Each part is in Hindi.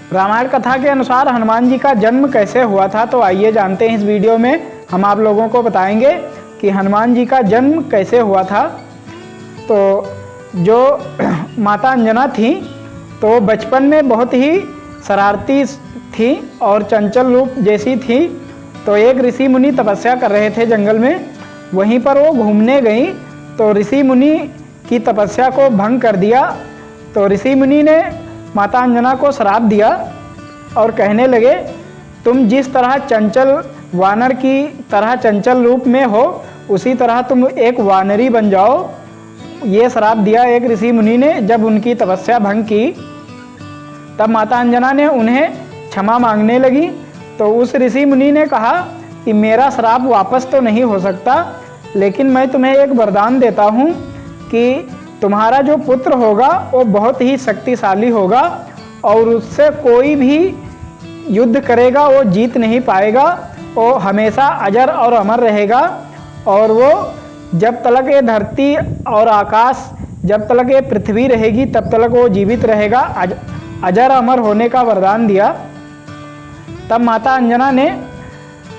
रामायण कथा के अनुसार हनुमान जी का जन्म कैसे हुआ था, तो आइए जानते हैं। इस वीडियो में हम आप लोगों को बताएंगे कि हनुमान जी का जन्म कैसे हुआ था। तो जो माता अंजना थी तो बचपन में बहुत ही शरारती थी और चंचल रूप जैसी थी। तो एक ऋषि मुनि तपस्या कर रहे थे जंगल में, वहीं पर वो घूमने गई तो ऋषि मुनि की तपस्या को भंग कर दिया। तो ऋषि मुनि ने माता अंजना को श्राप दिया और कहने लगे, तुम जिस तरह चंचल वानर की तरह चंचल रूप में हो, उसी तरह तुम एक वानरी बन जाओ। ये श्राप दिया एक ऋषि मुनि ने। जब उनकी तपस्या भंग की तब माता अंजना ने उन्हें क्षमा मांगने लगी। तो उस ऋषि मुनि ने कहा कि मेरा श्राप वापस तो नहीं हो सकता, लेकिन मैं तुम्हें एक वरदान देता हूँ कि तुम्हारा जो पुत्र होगा वो बहुत ही शक्तिशाली होगा और उससे कोई भी युद्ध करेगा वो जीत नहीं पाएगा। वो हमेशा अजर और अमर रहेगा और वो जब तक ये धरती और आकाश, जब तक ये पृथ्वी रहेगी तब तक वो जीवित रहेगा। अजर अमर होने का वरदान दिया। तब माता अंजना ने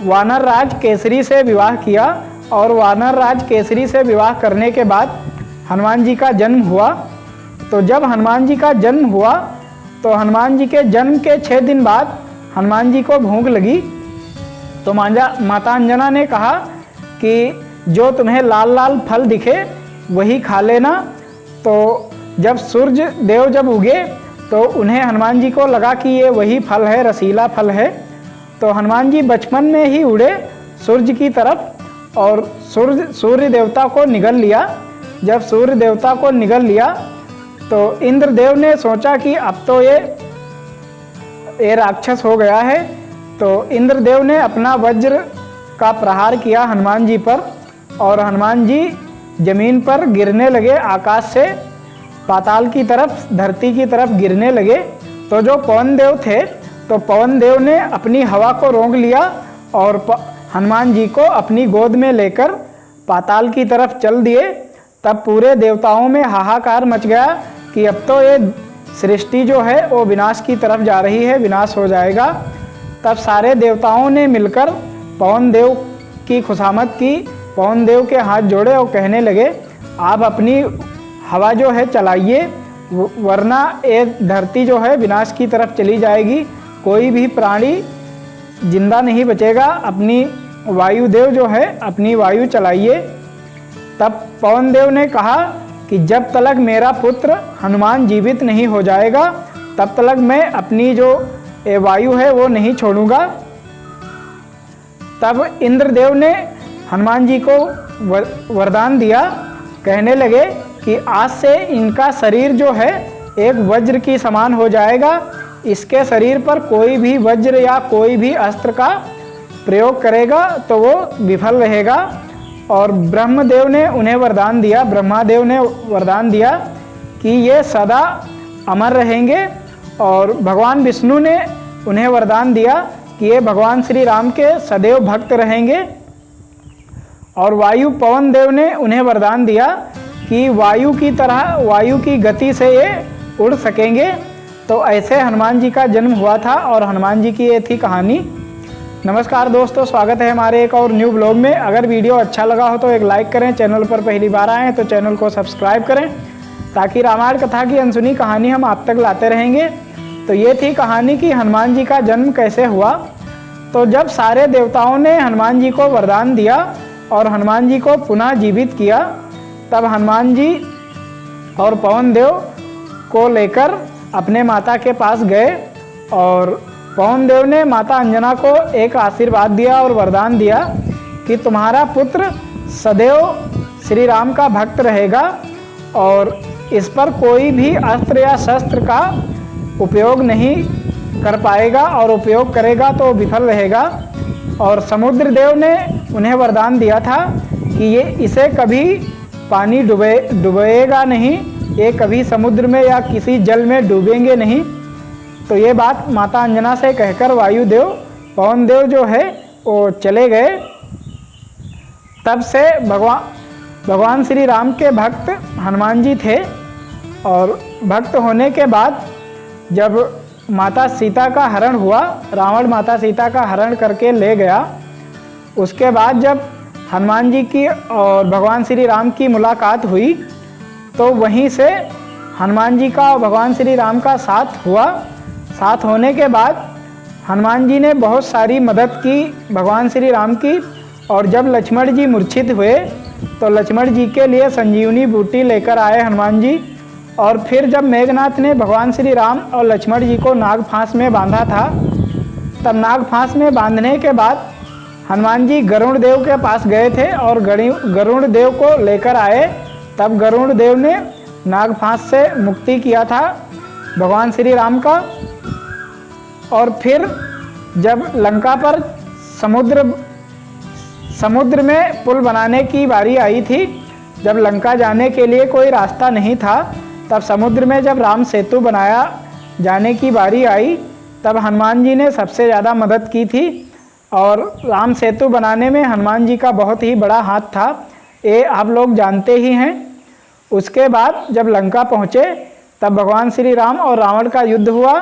वानर राज केसरी से विवाह किया और वानर राज केसरी से विवाह करने के बाद हनुमान जी का जन्म हुआ। तो जब हनुमान जी का जन्म हुआ तो हनुमान जी के जन्म के 6 दिन बाद हनुमान जी को भूख लगी। तो माता अंजना ने कहा कि जो तुम्हें लाल लाल फल दिखे वही खा लेना। तो जब सूर्य देव जब उगे तो उन्हें हनुमान जी को लगा कि ये वही फल है, रसीला फल है। तो हनुमान जी बचपन में ही उड़े सूर्य की तरफ और सूर्य देवता को निगल लिया। जब सूर्य देवता को निगल लिया तो इंद्रदेव ने सोचा कि अब तो ये राक्षस हो गया है। तो इंद्रदेव ने अपना वज्र का प्रहार किया हनुमान जी पर और हनुमान जी जमीन पर गिरने लगे, आकाश से पाताल की तरफ, धरती की तरफ गिरने लगे। तो जो पवन देव थे तो पवन देव ने अपनी हवा को रोक लिया और हनुमान जी को अपनी गोद में लेकर पाताल की तरफ चल दिए। तब पूरे देवताओं में हाहाकार मच गया कि अब तो ये सृष्टि जो है वो विनाश की तरफ जा रही है, विनाश हो जाएगा। तब सारे देवताओं ने मिलकर पवन देव की खुशामद की, पवन देव के हाथ जोड़े और कहने लगे, आप अपनी हवा जो है चलाइए, वरना ये धरती जो है विनाश की तरफ चली जाएगी, कोई भी प्राणी जिंदा नहीं बचेगा। अपनी वायुदेव जो है अपनी वायु चलाइए। तब पवन देव ने कहा कि जब तक मेरा पुत्र हनुमान जीवित नहीं हो जाएगा तब तक मैं अपनी जो वायु है वो नहीं छोड़ूंगा। तब इंद्रदेव ने हनुमान जी को वरदान दिया, कहने लगे कि आज से इनका शरीर जो है एक वज्र की समान हो जाएगा। इसके शरीर पर कोई भी वज्र या कोई भी अस्त्र का प्रयोग करेगा तो वो विफल रहेगा। और ब्रह्मदेव ने उन्हें वरदान दिया, ब्रह्मादेव ने वरदान दिया कि ये सदा अमर रहेंगे। और भगवान विष्णु ने उन्हें वरदान दिया कि ये भगवान श्री राम के सदैव भक्त रहेंगे। और वायु पवन देव ने उन्हें वरदान दिया कि वायु की तरह, वायु की गति से ये उड़ सकेंगे। तो ऐसे हनुमान जी का जन्म हुआ था और हनुमान जी की ये थी कहानी। नमस्कार दोस्तों, स्वागत है हमारे एक और न्यू ब्लॉग में। अगर वीडियो अच्छा लगा हो तो एक लाइक करें, चैनल पर पहली बार आएँ तो चैनल को सब्सक्राइब करें ताकि रामायण कथा की अनसुनी कहानी हम आप तक लाते रहेंगे। तो ये थी कहानी कि हनुमान जी का जन्म कैसे हुआ। तो जब सारे देवताओं ने हनुमान जी को वरदान दिया और हनुमान जी को पुनः जीवित किया, तब हनुमान जी और पवन देव को लेकर अपने माता के पास गए और पवन देव ने माता अंजना को एक आशीर्वाद दिया और वरदान दिया कि तुम्हारा पुत्र सदैव श्री राम का भक्त रहेगा और इस पर कोई भी अस्त्र या शस्त्र का उपयोग नहीं कर पाएगा और उपयोग करेगा तो विफल रहेगा। और समुद्र देव ने उन्हें वरदान दिया था कि इसे कभी पानी डुबोएगा नहीं, ये कभी समुद्र में या किसी जल में डूबेंगे नहीं। तो ये बात माता अंजना से कहकर वायुदेव पवन देव जो है वो चले गए। तब से भगवान श्री राम के भक्त हनुमान जी थे और भक्त होने के बाद जब माता सीता का हरण हुआ, रावण माता सीता का हरण करके ले गया। उसके बाद जब हनुमान जी की और भगवान श्री राम की मुलाकात हुई तो वहीं से हनुमान जी का और भगवान श्री राम का साथ हुआ। साथ होने के बाद हनुमान जी ने बहुत सारी मदद की भगवान श्री राम की, और जब लक्ष्मण जी मूर्छित हुए तो लक्ष्मण जी के लिए संजीवनी बूटी लेकर आए हनुमान जी। और फिर जब मेघनाथ ने भगवान श्री राम और लक्ष्मण जी को नाग फांस में बांधा था, तब नाग फांस में बांधने के बाद हनुमान जी गरुड़ देव के पास गए थे और गरुड़ देव को लेकर आए। तब गरुड़ देव ने नाग फांस से मुक्ति किया था भगवान श्री राम का। और फिर जब लंका पर समुद्र में पुल बनाने की बारी आई थी, जब लंका जाने के लिए कोई रास्ता नहीं था, तब समुद्र में जब राम सेतु बनाया जाने की बारी आई, तब हनुमान जी ने सबसे ज़्यादा मदद की थी। और राम सेतु बनाने में हनुमान जी का बहुत ही बड़ा हाथ था, ये आप लोग जानते ही हैं। उसके बाद जब लंका पहुँचे तब भगवान श्री राम और रावण का युद्ध हुआ।